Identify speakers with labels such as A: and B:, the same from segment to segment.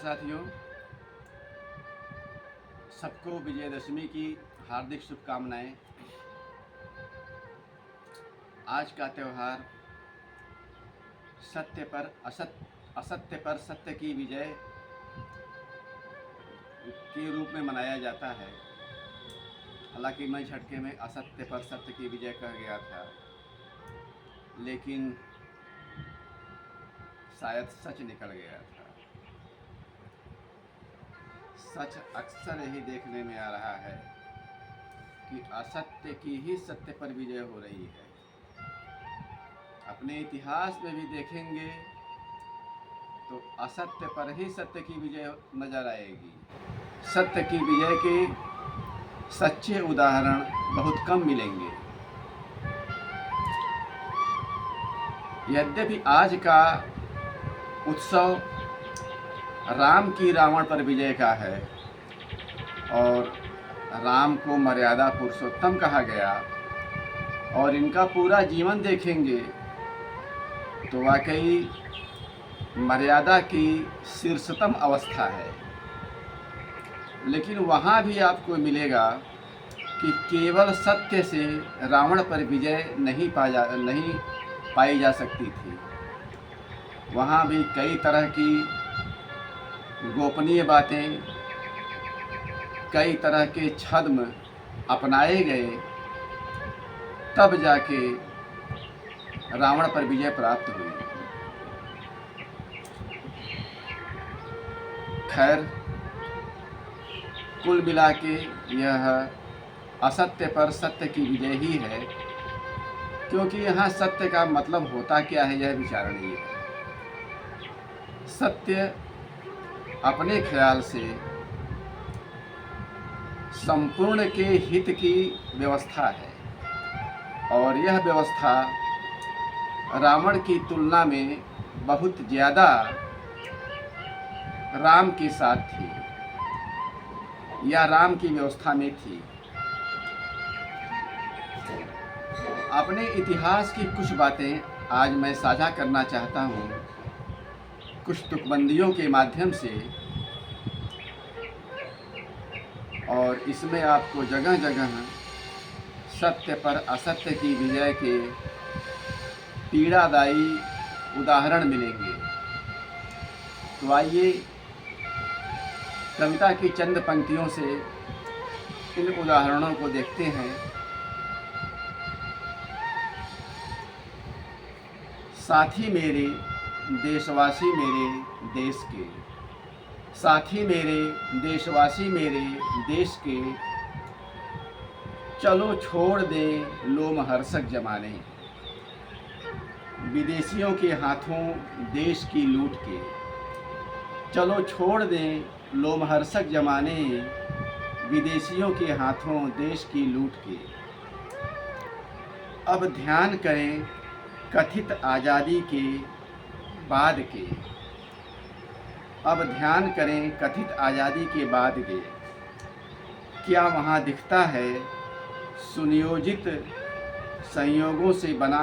A: साथियों, सबको विजयदशमी की हार्दिक शुभकामनाएं। आज का त्यौहार असत्य पर सत्य की विजय के रूप में मनाया जाता है। हालांकि मैं झटके में असत्य पर सत्य की विजय कह गया था, लेकिन शायद सच निकल गया था। सच अक्सर यही देखने में आ रहा है कि असत्य की ही सत्य पर विजय हो रही है। अपने इतिहास में भी देखेंगे तो असत्य पर ही सत्य की विजय नजर आएगी। सत्य की विजय के सच्चे उदाहरण बहुत कम मिलेंगे। यद्यपि आज का उत्सव राम की रावण पर विजय का है और राम को मर्यादा पुरुषोत्तम कहा गया, और इनका पूरा जीवन देखेंगे तो वाकई मर्यादा की शीर्षतम अवस्था है। लेकिन वहाँ भी आपको मिलेगा कि केवल सत्य से रावण पर विजय नहीं पाई जा सकती थी। वहाँ भी कई तरह की गोपनीय बातें, कई तरह के छद्म अपनाए गए, तब जाके रावण पर विजय प्राप्त हुई। खैर, कुल मिला के यह असत्य पर सत्य की विजय ही है, क्योंकि यहाँ सत्य का मतलब होता क्या है यह विचारणीय है। सत्य अपने ख्याल से संपूर्ण के हित की व्यवस्था है, और यह व्यवस्था रावण की तुलना में बहुत ज़्यादा राम के साथ थी, या राम की व्यवस्था में थी। अपने इतिहास की कुछ बातें आज मैं साझा करना चाहता हूँ, कुछ तुकबंदियों के माध्यम से, और इसमें आपको जगह जगह सत्य पर असत्य की विजय के पीड़ादायी उदाहरण मिलेंगे। तो आइए कविता की चंद पंक्तियों से इन उदाहरणों को देखते हैं। साथी मेरे देशवासी मेरे देश के, साथी मेरे देशवासी मेरे देश के, चलो छोड़ दे लोमहर्षक जमाने, विदेशियों के हाथों देश की लूट के। चलो छोड़ दें लोमहर्षक जमाने, विदेशियों के हाथों देश की लूट के। अब ध्यान करें कथित आज़ादी के बाद के, अब ध्यान करें कथित आज़ादी के बाद के। क्या वहाँ दिखता है सुनियोजित संयोगों से बना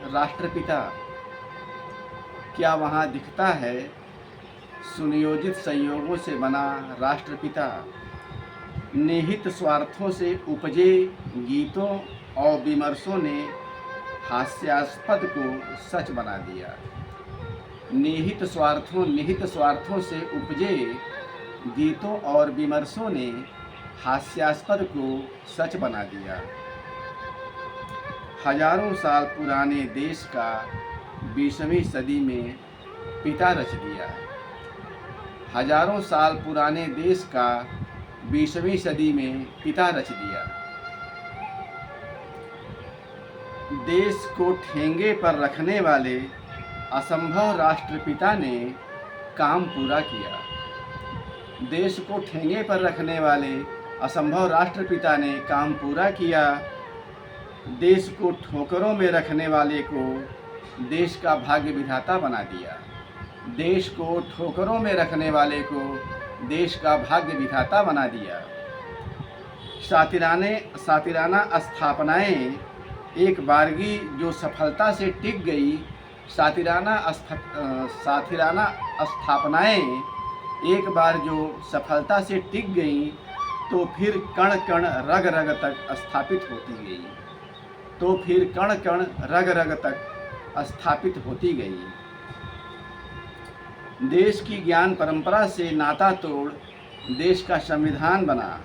A: राष्ट्रपिता? क्या वहाँ दिखता है सुनियोजित संयोगों से बना राष्ट्रपिता? निहित स्वार्थों से उपजे गीतों और विमर्शों ने हास्यास्पद को सच बना दिया। निहित स्वार्थों से उपजे गीतों और विमर्शों ने हास्यास्पद को सच बना दिया। हजारों साल पुराने देश का 20वीं सदी में पिता रच दिया। हजारों साल पुराने देश का 20वीं सदी में पिता रच दिया। देश को ठेंगे पर रखने वाले असंभव राष्ट्रपिता ने काम पूरा किया। देश को ठेंगे पर रखने वाले असंभव राष्ट्रपिता ने काम पूरा किया। देश को ठोकरों में रखने वाले को देश का भाग्य विधाता बना दिया। देश को ठोकरों में रखने वाले को देश का भाग्य विधाता बना दिया। सातिराना स्थापनाएं एक बारगी जो सफलता से टिक गई, सातिराना स्थापनाएं एक बार जो सफलता से टिक गई तो फिर कण कण रग रग तक स्थापित होती गई, तो फिर कण कण रग रग तक स्थापित होती गई। देश की ज्ञान परंपरा से नाता तोड़ देश का संविधान बना,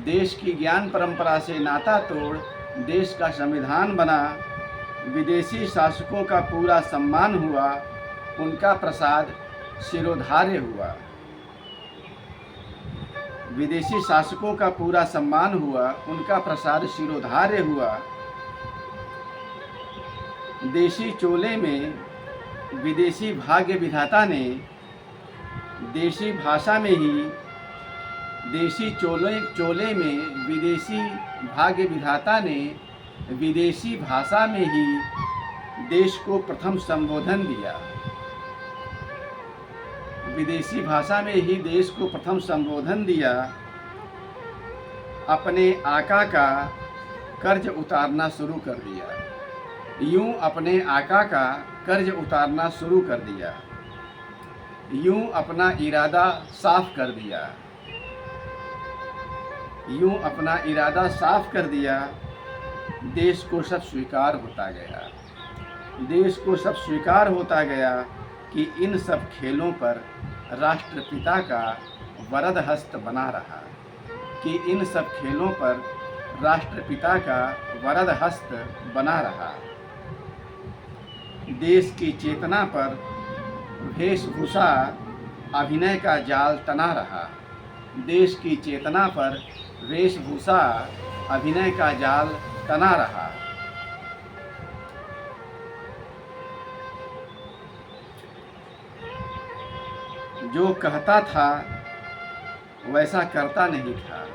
A: देश की ज्ञान परंपरा से नाता तोड़ देश का संविधान बना। विदेशी शासकों का पूरा सम्मान हुआ, उनका प्रसाद शिरोधार्य हुआ। विदेशी शासकों का पूरा सम्मान हुआ, उनका प्रसाद शिरोधार्य हुआ। देशी चोले में विदेशी भाग्य विधाता ने देशी भाषा में ही, देशी चोले में विदेशी भाग्य विधाता ने विदेशी भाषा में ही देश को प्रथम संबोधन दिया, विदेशी भाषा में ही देश को प्रथम संबोधन दिया। अपने आका का कर्ज उतारना शुरू कर दिया, यूं अपने आका का कर्ज उतारना शुरू कर दिया, यूं अपना इरादा साफ कर दिया, यूं अपना इरादा साफ कर दिया। देश को सब स्वीकार होता गया, देश को सब स्वीकार होता गया कि इन सब खेलों पर राष्ट्रपिता का वरद हस्त बना रहा, कि इन सब खेलों पर राष्ट्रपिता का वरद हस्त बना रहा। देश की चेतना पर वेशभूषा अभिनय का जाल तना रहा, देश की चेतना पर वेशभूषा अभिनय का जाल तना रहा। जो कहता था वैसा करता नहीं था,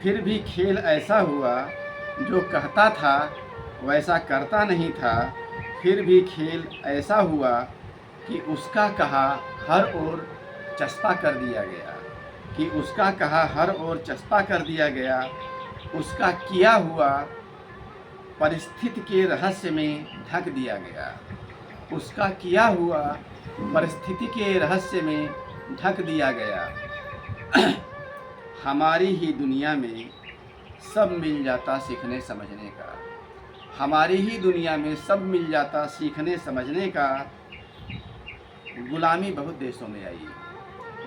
A: फिर भी खेल ऐसा हुआ। जो कहता था वैसा करता नहीं था, फिर भी खेल ऐसा हुआ कि उसका कहा हर ओर चस्पा कर दिया गया, कि उसका कहा हर ओर चस्पा कर दिया गया। उसका किया हुआ परिस्थिति के रहस्य में ढक दिया गया, उसका किया हुआ परिस्थिति के रहस्य में ढक दिया गया। हमारी ही दुनिया में सब मिल जाता सीखने समझने का, हमारी ही दुनिया में सब मिल जाता सीखने समझने का। गुलामी बहुत देशों में आई,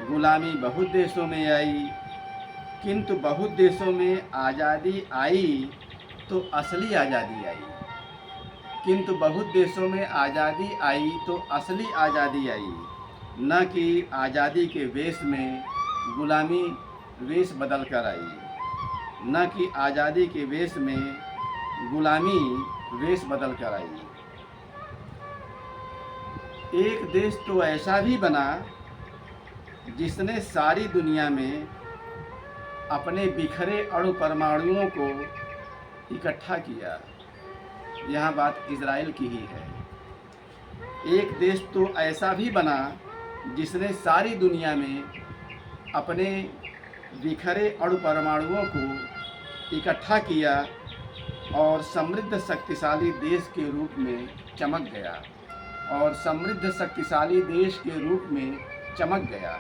A: गुलामी बहुत देशों में आई, किंतु बहुत देशों में आज़ादी आई तो असली आज़ादी आई, किंतु बहुत देशों में आज़ादी आई तो असली आज़ादी आई। न कि आज़ादी के वेश में गुलामी वेश बदल कर आई, न कि आज़ादी के वेश में गुलामी वेश बदल कर आई। एक देश तो ऐसा भी बना जिसने सारी दुनिया में अपने बिखरे अणु परमाणुओं को इकट्ठा किया। यह बात इजराइल की ही है। एक देश तो ऐसा भी बना जिसने सारी दुनिया में अपने बिखरे अणु परमाणुओं को इकट्ठा किया और समृद्ध शक्तिशाली देश के रूप में चमक गया, और समृद्ध शक्तिशाली देश के रूप में चमक गया।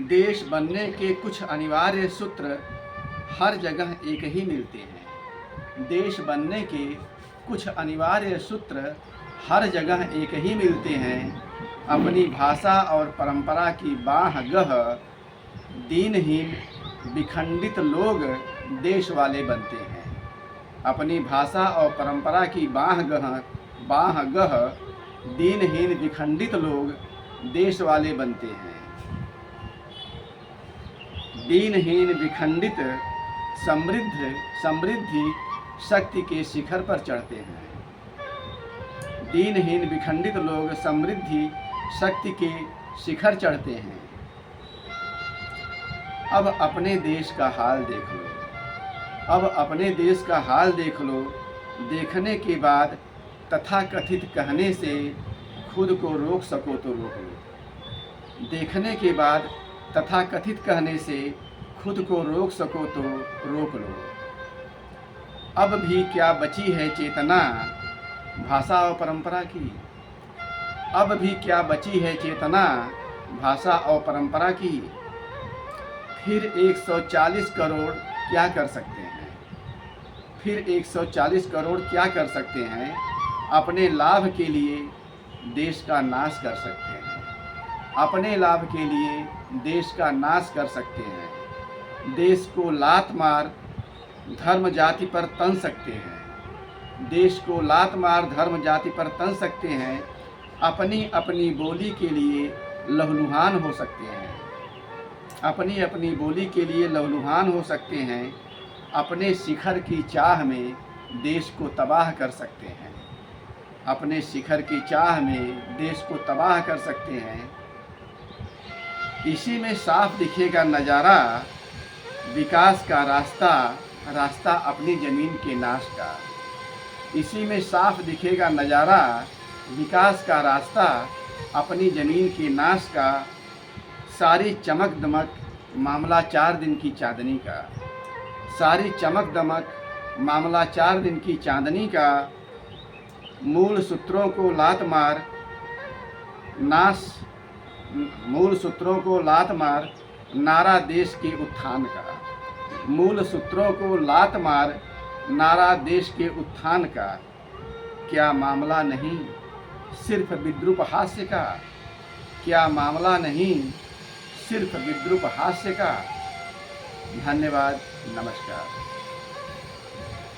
A: देश बनने के कुछ अनिवार्य सूत्र हर जगह एक ही मिलते हैं। देश बनने के कुछ अनिवार्य सूत्र हर जगह एक ही मिलते हैं। अपनी भाषा और परंपरा की बाह गह दीनहीन विखंडित लोग देश वाले बनते हैं। अपनी भाषा और परंपरा की बाह गह दीनहीन विखंडित लोग देश वाले बनते हैं। दीनहीन विखंडित समृद्धि शक्ति के शिखर पर चढ़ते हैं। दीनहीन विखंडित लोग समृद्धि शक्ति के शिखर चढ़ते हैं। अब अपने देश का हाल देख लो, अब अपने देश का हाल देख लो। देखने के बाद तथाकथित कहने से खुद को रोक सको तो रोक लो। देखने के बाद तथाकथित कहने से खुद को रोक सको तो रोक लो। अब भी क्या बची है चेतना भाषा और परंपरा की? अब भी क्या बची है चेतना भाषा और परंपरा की। फिर 140 करोड़ क्या कर सकते हैं, फिर 140 करोड़ क्या कर सकते हैं। अपने लाभ के लिए देश का नाश कर सकते हैं, अपने लाभ के लिए देश का नाश कर सकते हैं। देश को लात मार धर्म जाति पर तन सकते हैं, देश को लात मार धर्म जाति पर तन सकते हैं। अपनी अपनी बोली के लिए लहूलुहान हो सकते हैं, अपनी अपनी बोली के लिए लहूलुहान हो सकते हैं। अपने शिखर की चाह में देश को तबाह कर सकते हैं, अपने शिखर की चाह में देश को तबाह कर सकते हैं। इसी में साफ दिखेगा नज़ारा विकास का रास्ता, रास्ता अपनी ज़मीन के नाश का। इसी में साफ दिखेगा नज़ारा विकास का रास्ता अपनी ज़मीन के नाश का। सारी चमक दमक मामला 4 दिन की चांदनी का, सारी चमक दमक मामला 4 दिन की चांदनी का। मूल सूत्रों को लात मार नाश, मूल सूत्रों को लात मार नारा देश के उत्थान का। मूल सूत्रों को लात मार नारा देश के उत्थान का। क्या मामला नहीं सिर्फ विद्रूप हास्य का, क्या मामला नहीं सिर्फ विद्रूप हास्य का। धन्यवाद, नमस्कार।